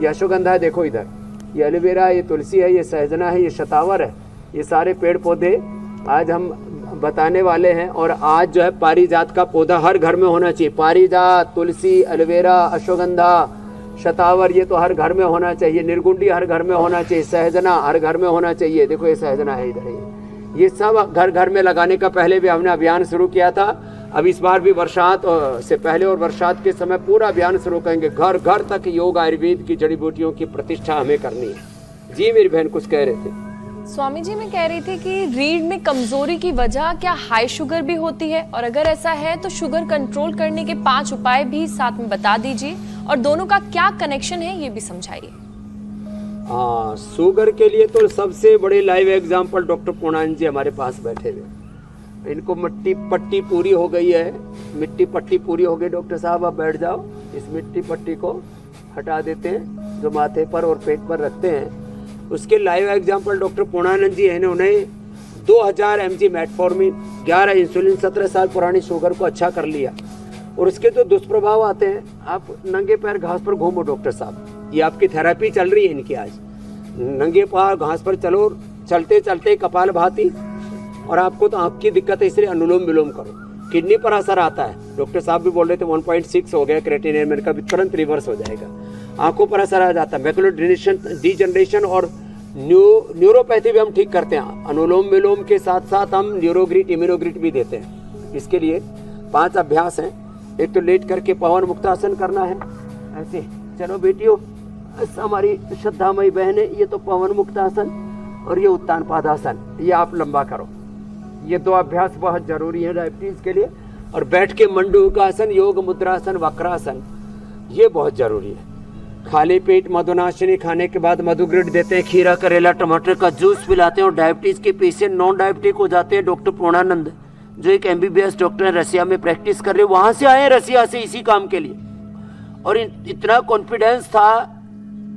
ये अश्वगंधा है, देखो इधर, ये एलोवेरा है, ये तुलसी है, ये सहजना है, ये शतावर है, ये सारे पेड़ पौधे आज हम बताने वाले हैं। और आज जो है पारिजात का पौधा हर घर में होना चाहिए। पारिजात, तुलसी, एलोवेरा, अश्वगंधा, शतावर, ये तो हर घर में होना चाहिए। निर्गुंडी हर घर में होना चाहिए। सहजना हर घर में होना चाहिए। देखो ये सहजना है इधर, ये सब घर घर में लगाने का पहले भी हमने अभियान शुरू किया था। अब इस बार भी बरसात से पहले और बरसात के समय पूरा अभियान शुरू करेंगे। घर घर तक योग आयुर्वेद की जड़ी बूटियों की प्रतिष्ठा हमें करनी है। जी मेरी बहन कुछ कह रहे थे। स्वामी जी, मैं कह रही थी कि रीढ़ में कमजोरी की वजह क्या हाई शुगर भी होती है, और अगर ऐसा है तो शुगर कंट्रोल करने के 5 उपाय भी साथ में बता दीजिए, और दोनों का क्या कनेक्शन है ये भी समझाइए। हाँ, शुगर के लिए तो सबसे बड़े लाइव एग्जाम्पल डॉक्टर पूर्णानंद जी हमारे पास बैठे हुए। इनको मिट्टी पट्टी पूरी हो गई है, मिट्टी पट्टी पूरी हो गई। डॉक्टर साहब आप बैठ जाओ, इस मिट्टी पट्टी को हटा देते हैं जो माथे पर और पेट पर रखते हैं। उसके लाइव एग्जाम्पल डॉक्टर पूर्णानंद जी हैं। उन्हें 2000 mg मेटफॉर्मिन, 11 इंसुलिन, 17 साल पुरानी शुगर को अच्छा कर लिया। और उसके तो दुष्प्रभाव आते हैं। आप नंगे पैर घास पर घूमो डॉक्टर साहब, ये आपकी थेरेपी चल रही है इनकी आज। नंगे पैर घास पर चलो, चलते चलते कपाल भाती। और आपको तो आँख की दिक्कत है, इसलिए अनुलोम विलोम करो। किडनी पर असर आता है, डॉक्टर साहब भी बोल रहे थे 1.6 हो गया क्रिएटिनिन, मैंने कहा तुरंत रिवर्स हो जाएगा। आंखों पर असर आ जाता है, मैकुलर डिजनरेशन और न्यूरोपैथी भी हम ठीक करते हैं। अनुलोम विलोम के साथ साथ हम न्यूरोग्रिट, इम्यूनोग्रिट भी देते हैं। इसके लिए 5 अभ्यास हैं। एक तो लेट करके पवन मुक्तासन करना है, ऐसे चलो बेटियों, हमारी श्रद्धामयी बहनें, ये तो पवन मुक्तासन और ये उत्तान पादासन, ये आप लंबा करो। ये 2 अभ्यास बहुत जरूरी है डायबिटीज के लिए। और बैठ के मंडूकासन, योग मुद्रासन, वक्रासन, ये बहुत जरूरी है। खाली पेट मधुनाशिनी खाने के बाद मधुग्रिड देते हैं, खीरा, करेला, टमाटर का जूस पिलाते हैं। और डायबिटीज के पेशेंट नॉन डायबिटिक हो जाते हैं। डॉक्टर पूर्णानंद जो एक MBBS डॉक्टर है, रसिया में प्रैक्टिस कर रहे, वहां से आए रसिया से इसी काम के लिए। और इतना कॉन्फिडेंस था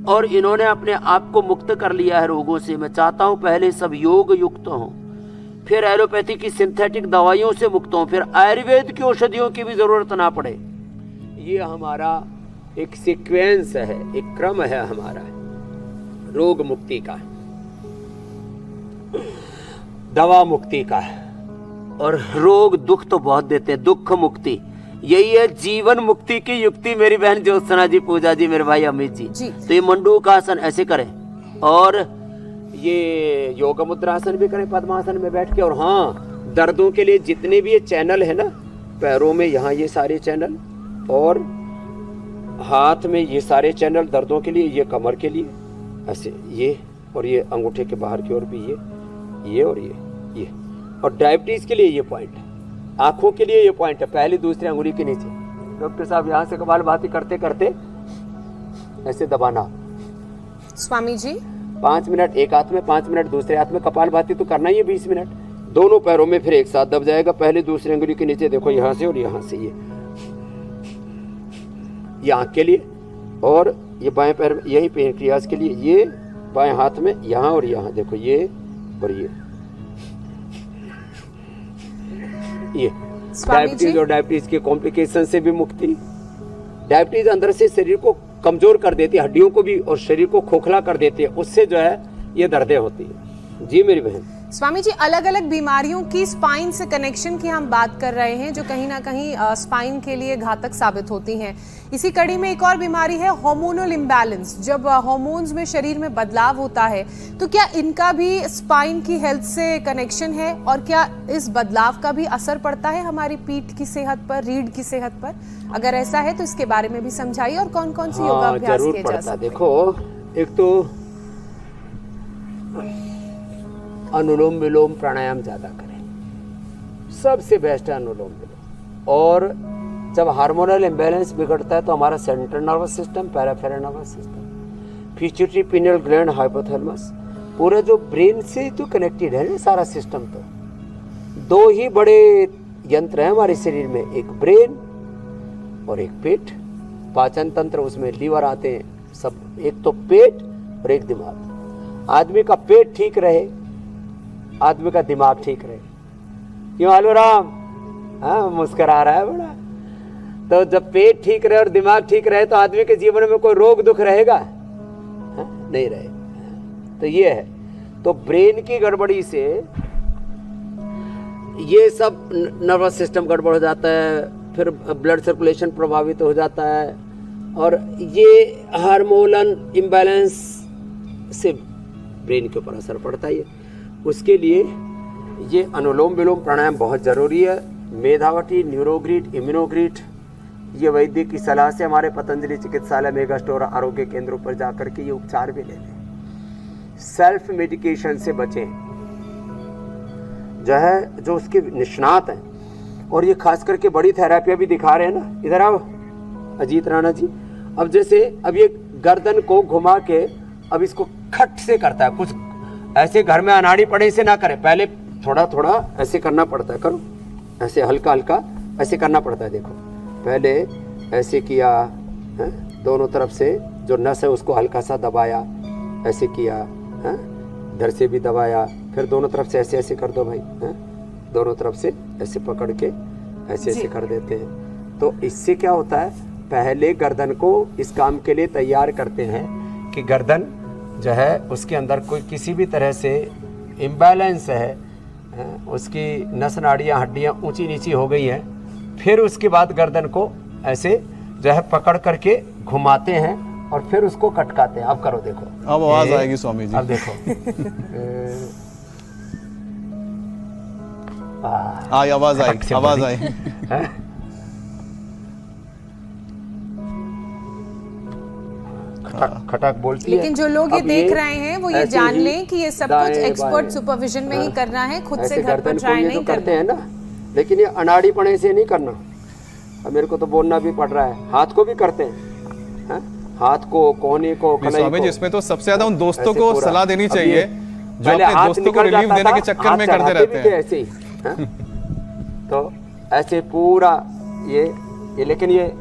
और इन्होंने अपने आप को मुक्त कर लिया है रोगों से। मैं चाहता हूं पहले सब योग युक्त हों, फिर एलोपैथी की सिंथेटिक दवाइयों से मुक्त हों, फिर आयुर्वेद की औषधियों की भी जरूरत ना पड़े। ये हमारा एक सीक्वेंस है, एक क्रम है हमारा रोग मुक्ति का, दवा मुक्ति का। और रोग दुख तो बहुत देते हैं, दुख मुक्ति यही है जीवन मुक्ति की युक्ति। मेरी बहन ज्योत्सना जी, पूजा जी, मेरे भाई अमित जी। तो ये मंडूकासन ऐसे करें, और ये योग मुद्रासन भी करें पद्मासन में बैठ के। और हाँ, दर्दों के लिए जितने भी ये चैनल है ना, पैरों में यहाँ ये सारे चैनल, और हाथ में ये सारे चैनल दर्दों के लिए, ये कमर के लिए ऐसे, ये और ये अंगूठे के बाहर की ओर भी ये और ये। और डायबिटीज के लिए ये पॉइंट है, आंखों के लिए ये पॉइंट है, पहली दूसरी अंगुली के नीचे। डॉक्टर साहब यहाँ से कपालभाति करते करते ऐसे दबाना। स्वामी जी 5 मिनट एक हाथ में, 5 मिनट दूसरे हाथ में। कपालभाति तो करना ही है 20 मिनट, दोनों पैरों में फिर एक साथ दब जाएगा, पहले दूसरी अंगुली के नीचे। देखो यहाँ से और यहाँ से, ये आंख के लिए। और ये बाएं पैर में, यही पेनक्रियाज के लिए, ये बाएं हाथ में यहाँ और यहाँ, देखो ये और ये डायबिटीज और डायबिटीज के कॉम्प्लिकेशन से भी मुक्ति। डायबिटीज अंदर से शरीर को कमजोर कर देती है, हड्डियों को भी, और शरीर को खोखला कर देती है, उससे जो है ये दर्दें होती है। जी मेरी बहन। स्वामी जी, अलग अलग बीमारियों की स्पाइन से कनेक्शन की हम बात कर रहे हैं, जो कहीं ना कहीं स्पाइन के लिए घातक साबित होती हैं। इसी कड़ी में एक और बीमारी है हार्मोनल इम्बैलेंस। जब हार्मोन्स में शरीर में बदलाव होता है, तो क्या इनका भी स्पाइन की हेल्थ से कनेक्शन है, और क्या इस बदलाव का भी असर पड़ता है हमारी पीठ की सेहत पर, रीढ़ की सेहत पर? अगर ऐसा है तो इसके बारे में भी समझाइए, और कौन कौन से योगाभ्यास किए जा सकते हैं? देखो, एक तो अनुलोम विलोम प्राणायाम ज्यादा करें, सबसे बेस्ट है अनुलोम विलोम। और जब हार्मोनल इम्बैलेंस बिगड़ता है तो हमारा central nervous system, peripheral nervous system, pituitary, pineal gland, hypothalamus, पूरा जो ब्रेन से तो कनेक्टेड है ना सारा सिस्टम, तो दो ही बड़े यंत्र हैं हमारे शरीर में, एक ब्रेन और एक पेट। पाचन तंत्र, उसमें लीवर आते हैं सब, एक तो पेट और एक दिमाग। आदमी का पेट ठीक रहे, आदमी का दिमाग ठीक रहे। क्यों आलू राम? हाँ, मुस्कुरा रहा है बड़ा। तो जब पेट ठीक रहे और दिमाग ठीक रहे तो आदमी के जीवन में कोई रोग दुख रहेगा? हाँ, नहीं रहे। तो ये है, तो ब्रेन की गड़बड़ी से ये सब नर्वस सिस्टम गड़बड़ हो जाता है, फिर ब्लड सर्कुलेशन प्रभावित हो जाता है, और ये हार्मोनल इम्बैलेंस से ब्रेन के ऊपर असर पड़ता है। उसके लिए ये अनुलोम विलोम प्राणायाम बहुत ज़रूरी है। मेधावटी, न्यूरोग्रिड, इम्यूनोग्रिड, ये वैद्य की सलाह से हमारे पतंजलि चिकित्सालय, मेगा स्टोर, आरोग्य केंद्रों पर जाकर के ये उपचार भी ले लें। सेल्फ मेडिकेशन से बचें, जो है जो उसके निष्णात हैं, और ये खास करके बड़ी थेरेपी भी दिखा रहे हैं ना। इधर आओ अजीत राणा जी। अब जैसे अब ये गर्दन को घुमा के अब इसको खट से करता है, कुछ ऐसे घर में अनाड़ी पड़े से ना करे, पहले थोड़ा थोड़ा ऐसे करना पड़ता है, करो ऐसे हल्का हल्का ऐसे करना पड़ता है। देखो पहले ऐसे किया है, दोनों तरफ से जो नस है उसको हल्का सा दबाया, ऐसे किया है, इधर से भी दबाया, फिर दोनों तरफ से ऐसे ऐसे कर दो भाई, है? दोनों तरफ से ऐसे पकड़ के ऐसे ऐसे कर देते हैं। तो इससे क्या होता है, पहले गर्दन को इस काम के लिए तैयार करते हैं कि गर्दन जो है उसके अंदर कोई किसी भी तरह से इम्बैलेंस है, उसकी नस नाड़ियाँ हड्डियाँ ऊंची नीची हो गई हैं। फिर उसके बाद गर्दन को ऐसे जो है पकड़ करके घुमाते हैं और फिर उसको कटकाते हैं। अब करो, देखो अब आवाज आएगी स्वामी जी। अब देखो आवाज आई, आवाज आई। खटक खटक बोलती है। लेकिन जो लोग ये अब देख रहे हैं वो ये ऐसे जान ही लें कि ये सब कुछ दाएं एक्सपर्ट बाएं, सुपरविजन में ही करना है, खुद से ऐसे घर पर गर्दन को ट्राई ये नहीं जो करते करना। हैं ना, लेकिन ये अनाड़ीपने से नहीं करना। अब मेरे को तो बोलना भी पड़ रहा है, हाथ को भी करते हैं, हाथ को, कोहनी को, कलाई स्वामी जी को। इसमें तो सबसे ज्यादा उन दोस्तों ऐसे को पूरा। सलाह देनी अब चाहिए ये जो पहले अपने हाथ दोस्तों को निकल रिलीफ जाता देने था, के चक्कर हाथ में करते चढ़ाते रहते भी थे हैं। ऐसे ही, तो ऐसे पूरा ये लेकिन ये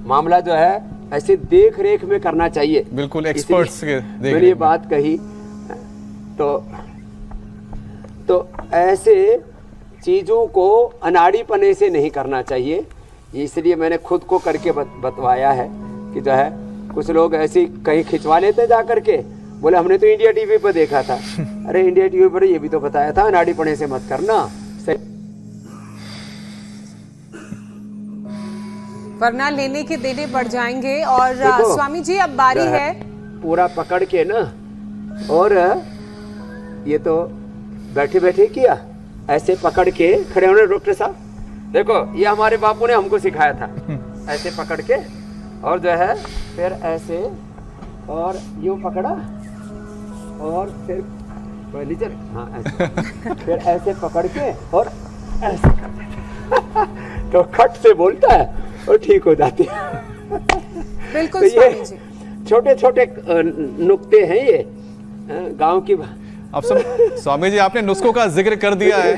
मामला जो है ऐसे देख रेख में करना चाहिए। बिल्कुल एक्सपर्ट्स के देख मैंने ये बात कही। तो ऐसे चीजों को अनाड़ीपने से नहीं करना चाहिए, इसलिए मैंने खुद को करके बतवाया है कि जो है कुछ लोग ऐसे कहीं खिंचवा लेते जा करके, बोले हमने तो इंडिया टीवी पर देखा था। अरे इंडिया टीवी पर ये भी तो बताया था अनाड़ीपने से मत करना। वरना लेने के देने बढ़ जाएंगे। और देखो, स्वामी जी अब बारी है पूरा पकड़ के ना, और ये तो बैठे बैठे किया, ऐसे पकड़ के खड़े होने। डॉक्टर साहब देखो, ये हमारे बापू ने हमको सिखाया था, ऐसे पकड़ के, और जो है फिर ऐसे और यूं पकड़ा और फिर नीचे, हाँ ऐसे फिर ऐसे पकड़ के और ऐसे कर देते। तो खट से बोलता है और ठीक हो जाती है। बिल्कुल तो स्वामी जी। छोटे छोटे नुक्ते हैं ये गांव की। अब स्वामी जी आपने नुस्खों का जिक्र कर दिया है,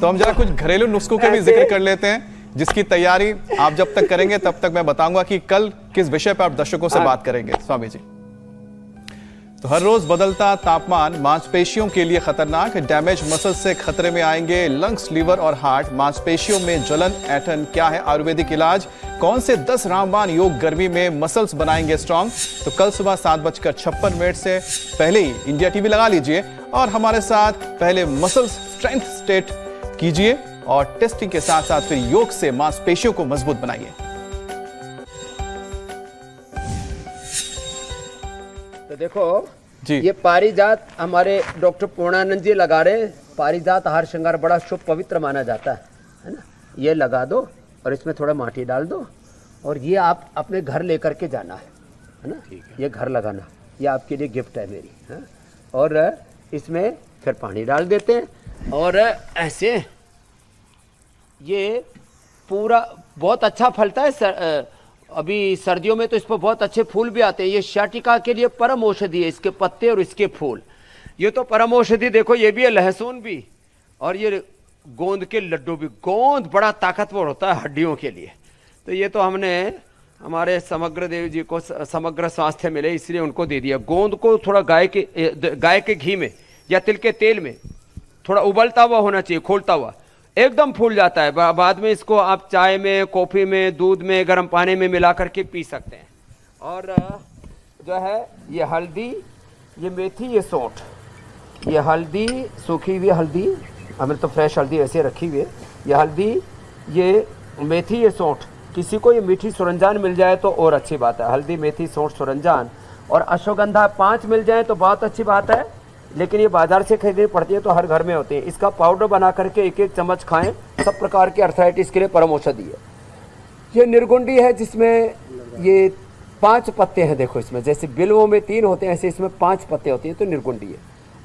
तो हम जरा कुछ घरेलू नुस्खों के भी जिक्र कर लेते हैं, जिसकी तैयारी आप जब तक करेंगे तब तक मैं बताऊंगा कि कल किस विषय पर आप दर्शकों से बात करेंगे। स्वामी जी, तो हर रोज बदलता तापमान मांसपेशियों के लिए खतरनाक, डैमेज मसल्स से खतरे में आएंगे लंग्स, लीवर और हार्ट। मांसपेशियों में जलन, ऐंठन, क्या है आयुर्वेदिक इलाज? कौन से 10 रामबाण योग गर्मी में मसल्स बनाएंगे स्ट्रांग? तो कल सुबह 7:56 से पहले ही इंडिया टीवी लगा लीजिए और हमारे साथ पहले मसल्स स्ट्रेंथ स्टेट कीजिए और टेस्टिंग के साथ साथ फिर योग से मांसपेशियों को मजबूत बनाइए। तो देखो जी, ये पारिजात हमारे डॉक्टर पूर्णानंद जी लगा रहे। पारिजात हार श्रृंगार बड़ा शुभ पवित्र माना जाता है ना। ये लगा दो और इसमें थोड़ा माटी डाल दो, और ये आप अपने घर लेकर के जाना है ना। ये घर लगाना, ये आपके लिए गिफ्ट है मेरी, है? और इसमें फिर पानी डाल देते हैं और ऐसे ये पूरा बहुत अच्छा फलता है। अभी सर्दियों में तो इस पर बहुत अच्छे फूल भी आते हैं। ये शाटिका के लिए परम औषधि है, इसके पत्ते और इसके फूल। ये तो परम औषधि। देखो ये भी है लहसुन भी, और ये गोंद के लड्डू भी, गोंद बड़ा ताकतवर होता है हड्डियों के लिए। तो ये तो हमने हमारे समग्र देव जी को समग्र स्वास्थ्य मिले इसलिए उनको दे दिया। गोंद को थोड़ा गाय के घी में या तिल के तेल में थोड़ा उबलता हुआ होना चाहिए, खोलता हुआ, एकदम फूल जाता है। बाद में इसको आप चाय में, कॉफी में, दूध में, गर्म पानी में मिला करके पी सकते हैं। और जो है ये हल्दी, ये मेथी, ये सौंठ, ये हल्दी, सूखी हुई हल्दी, हमें तो फ्रेश हल्दी ऐसे रखी हुई है, ये हल्दी, ये मेथी, ये सौंठ। किसी को ये मीठी सुरंजान मिल जाए तो और अच्छी बात है। हल्दी, मेथी, सौंठ, सुरंजान और अश्वगंधा 5 मिल जाए तो बहुत अच्छी बात है, लेकिन ये बाजार से खरीदनी पड़ती है तो हर घर में होती है। इसका पाउडर बना करके 1-1 चम्मच खाएं, सब प्रकार के अर्थराइटिस के लिए परम औषधि है। ये निर्गुंडी है जिसमें ये 5 पत्ते हैं, देखो इसमें जैसे बिल्वों में 3 होते हैं ऐसे इसमें 5 पत्ते होते हैं, तो निर्गुंडी है।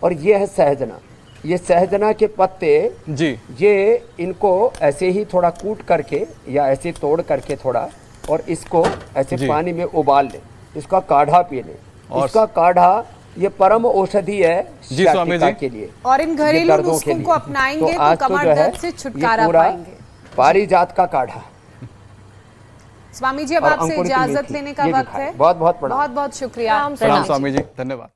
और ये है सहजना, ये सहजना के पत्ते जी, ये इनको ऐसे ही थोड़ा कूट करके या ऐसे तोड़ करके थोड़ा, और इसको ऐसे पानी में उबाल ले, इसका काढ़ा पी ले। इसका काढ़ा ये परम औषधि है जी स्वामी जी के लिए और इन घरेलू नुस्खों को अपनाएंगे तो कमर दर्द से छुटकारा पाएंगे। पारिजात का काढ़ा। स्वामी जी अब आपसे इजाजत लेने का वक्त है। बहुत बहुत बहुत बहुत शुक्रिया। प्रणाम स्वामी जी, धन्यवाद।